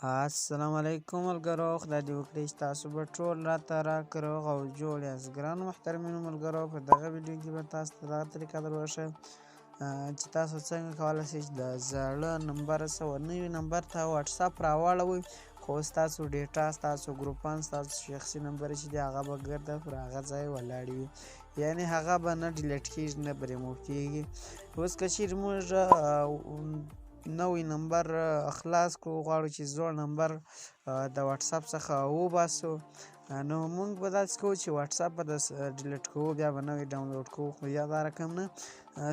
السلام علیکم ملګرو، خدای دې وکړي چې تاسو به ټول راته راکړه روغ او جوړ یاست. ګرانو محترمینو ملګرو، په دغه ویډیو کې به تاسو ته دغه طریقه در وښیم چې تاسو څنګه کولی شئ چې د زاړه نمبر څخه نوي نمبر ته واتساپ راواړوئ، خو ستاسو ډیټا، ستاسو ګروپان، ستاسو شخصي نمبر چې دی هغه به ګرده پر هغه ځای ولاړې وي، یعنې هغه به نه ډیلیټ کېږي، نه به ریموو کېږي. اوس که چیرې موږ نوی نمبر خلاص کړو، غواړو چې زوړ نمبر د واتساپ څخه وباسو، نو موږ به داسې کوو چې واتساپ به ډیلیټ کوو، بیا به نوی ډاونلوډ کوو، خو یا دا رقم نه،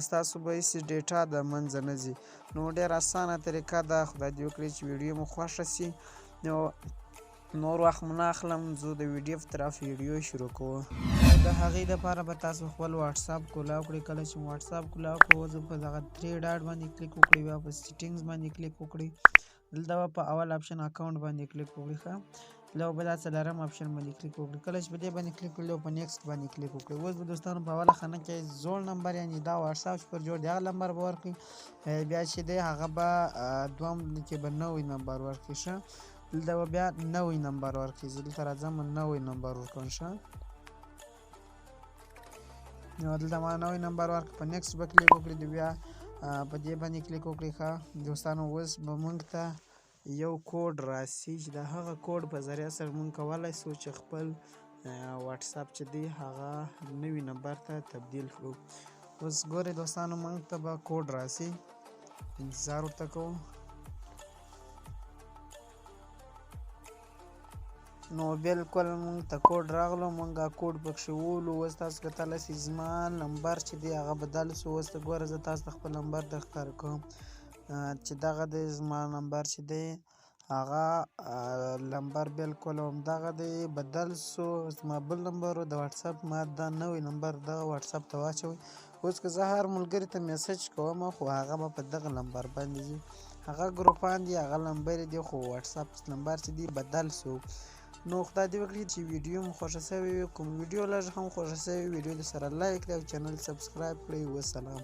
ستاسو به هېڅ ډیټا د منځه نه ځي. نو ډېره اسانه طریقه ده. خدای دې وکړي چې ویډیو مو خوښه سي. نو نور وخت مو نه اخلم، زه د ویډیو په طرف ویډیو شروع کوم. د هغې دپاره به تاسو خپل واتساپ کولاو کړئ. کله چې مو واتساپ کولاو کړو، زه په دغه 3 ډاټ باندې کلیک وکړئ، بیا په سیټینګز باندې کلیک وکړئ، دلته به په اول آپشن اکاونټ باندې کلیک وکړئ، ښه، بیا به دا څلورم آپشن باندې کلیک وکړئ. کله چې په دې باندې کلیک وکړئ، په نیکسټ باندې کلیک وکړئ. اوس به دوستانو په اوله خانه کې زوړ نمبر، یعنې دا واتساپ چې پر جوړ دی هغه نمبر به ورکړئ، بیا چې دی هغه به دوم کې به نوی نمبر ورکړئ، ښه، دلته به بیا نوی نمبر ورکړئ. زه دلته راځم نوی نمبر ورکوم، ښه، نو دلته ما نوی نمبر ورکړ، په نیکسټ به کلیک وکړئ، بیا په دې باندې کلیک وکړئ. ښه دوستانو، اوس به موږ ته یو کوډ راسي چې د هغه کوډ په ذریعه سره موږ کولی سو چې خپل واتساپ چې دی هغه نوي نمبر ته تبدیل کړو. اوس ګورئ دوستانو، موږ ته به کوډ راسي، انتظار ورته کوو. نو بالکل موږ ته کوډ راغلو، موږ کوډ پکښې وولو. اوس تاسو کتلی سئ زما نمبر چې دی هغه بدل سو. اوس ته ګوره، زه تاسو ته خپل نمبر در ښکاره کوم چې دغه دی زما نمبر چې دی هغه نمبر بالکل همدغه دی، بدل سو، زما بل نمبر و د واتساپ، ما دا نوی نمبر دغه واتساپ ته واچوئ. اوس که زه هر ملګري ته میسج کوم، خو هغه به په دغه نمبر باندې ځي، هغه ګروپان دي، هغه نمبرې دي، خو واتساپ نمبر چې دی بدل سو. نو خدای دې وکړي چې ویډیو مو خوښه سوې وي. کوم ویډیو لږ هم خوښه سوې وي، ویډیو دې سره لایک کړئ او چینل سبسکرایب کړئ. وسلام.